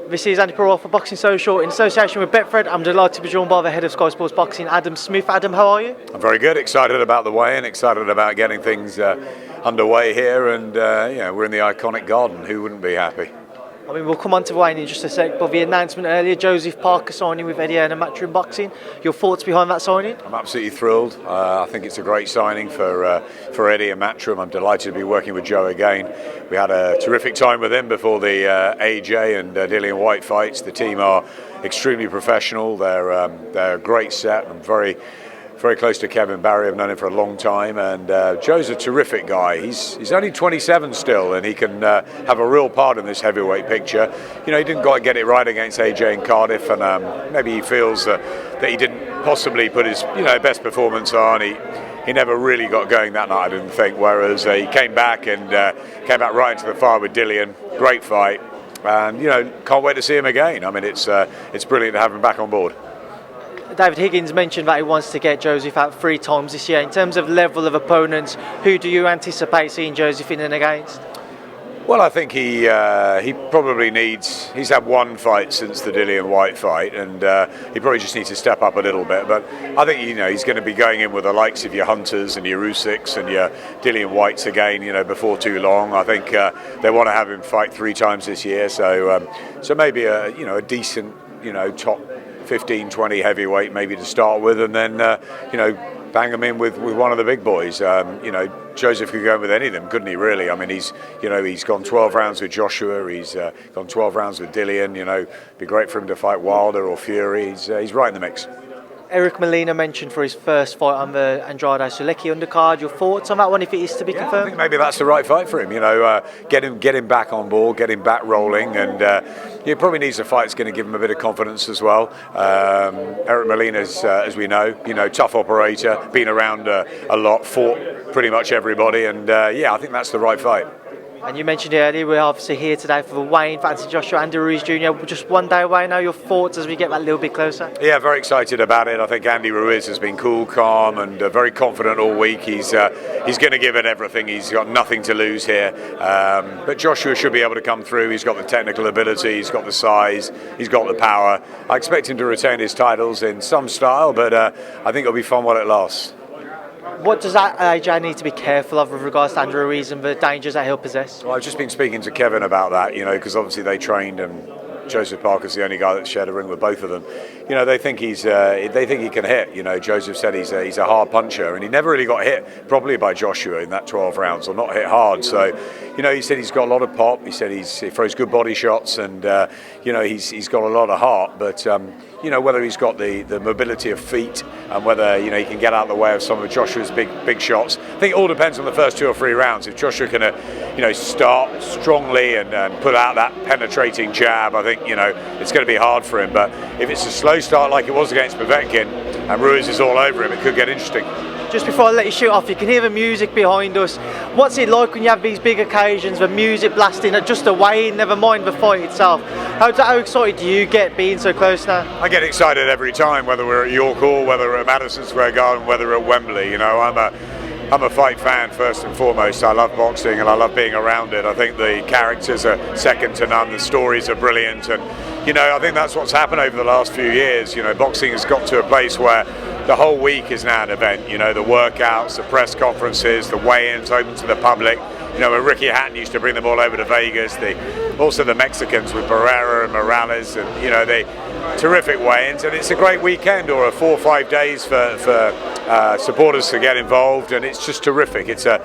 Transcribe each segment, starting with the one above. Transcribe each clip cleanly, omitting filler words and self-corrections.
This is Andy Perrault for Boxing Social in association with Betfred. I'm delighted to be joined by the head of Sky Sports Boxing, Adam Smith. Adam, how are you? I'm very good, excited about the weigh-in, excited about getting things underway here, and we're in the iconic garden. Who wouldn't be happy? I mean, we'll come on to the weigh-in in just a sec, but the announcement earlier, Joseph Parker signing with Eddie Hearn and Matchroom Boxing. Your thoughts behind that signing? I'm absolutely thrilled. I think it's a great signing for Eddie and Matchroom. I'm delighted to be working with Joe again. We had a terrific time with him before the AJ and Dillian White fights. The team are extremely professional. They're a great set. I'm very close to Kevin Barry. I've known him for a long time, and Joe's a terrific guy. He's only 27 still, and he can have a real part in this heavyweight picture. You know, he didn't quite get it right against AJ in Cardiff, and maybe he feels that he didn't possibly put his best performance on. He never really got going that night, I didn't think. Whereas he came back right into the fire with Dillian. Great fight, and can't wait to see him again. I mean, it's brilliant to have him back on board. David Higgins mentioned that he wants to get Joseph out 3 times this year. In terms of level of opponents, who do you anticipate seeing Joseph in and against? Well, I think he probably needs. He's had one fight since the Dillian White fight, and he probably just needs to step up a little bit. But I think he's going to be going in with the likes of your Hunters and your Usyks and your Dillian Whites again. Before too long. I think they want to have him fight 3 times this year. So maybe a decent top 15-20 heavyweight maybe to start with, and then bang him in with one of the big boys. Joseph could go in with any of them, couldn't he, really? I mean, he's gone 12 rounds with Joshua, he's gone 12 rounds with Dillian. It'd be great for him to fight Wilder or Fury. He's right in the mix. Eric Molina mentioned for his first fight on the Andrade Sulecki undercard. Your thoughts on that one, if it is to be confirmed? I think maybe that's the right fight for him. Get him back on board, get him back rolling, and he probably needs a fight that's going to give him a bit of confidence as well. Eric Molina's, as we know, tough operator, been around a lot, fought pretty much everybody, and I think that's the right fight. And you mentioned it earlier, we're obviously here today for the weigh-in for Joshua-Ruiz Jr. Just one day away now. Your thoughts as we get that little bit closer? Yeah, very excited about it. I think Andy Ruiz has been cool, calm, and very confident all week. He's going to give it everything. He's got nothing to lose here. But Joshua should be able to come through. He's got the technical ability. He's got the size. He's got the power. I expect him to retain his titles in some style, but I think it'll be fun while it lasts. What does that AJ need to be careful of with regards to Andrew Ruiz and the dangers that he'll possess? Well, I've just been speaking to Kevin about that, because obviously they trained, and Joseph Parker's the only guy that shared a ring with both of them. They think he can hit. Joseph said he's a hard puncher, and he never really got hit properly by Joshua in that 12 rounds, or not hit hard. So, he said he's got a lot of pop. He said he throws good body shots, and he's got a lot of heart. But whether he's got the mobility of feet, and whether he can get out of the way of some of Joshua's big shots. I think it all depends on the first 2 or 3 rounds. If Joshua can start strongly and put out that penetrating jab, I think it's going to be hard for him. But if it's a slow start like it was against Povetkin, and Ruiz is all over him, it could get interesting. Just before I let you shoot off, you can hear the music behind us. What's it like when you have these big occasions, the music blasting just the weigh-in, never mind the fight itself? How excited do you get being so close now? I get excited every time, whether we're at York Hall, whether we're at Madison Square Garden, whether we're at Wembley. I'm a fight fan first and foremost. I love boxing and I love being around it. I think the characters are second to none. The stories are brilliant, and I think that's what's happened over the last few years. Boxing has got to a place where the whole week is now an event. The workouts, the press conferences, the weigh-ins open to the public. When Ricky Hatton used to bring them all over to Vegas. Also the Mexicans with Barrera and Morales, and the terrific weigh-ins. And it's a great weekend, or 4 or 5 days for supporters to get involved, and it's just terrific. It's a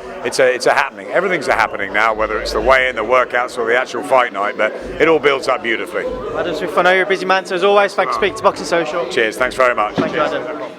happening. Everything's a happening now, whether it's the weigh-in, the workouts, or the actual fight night. But it all builds up beautifully. Adam Smith, I know you're a busy man, so as always, thanks for speaking to Boxing Social. Cheers. Thanks very much. Thank you, Adam.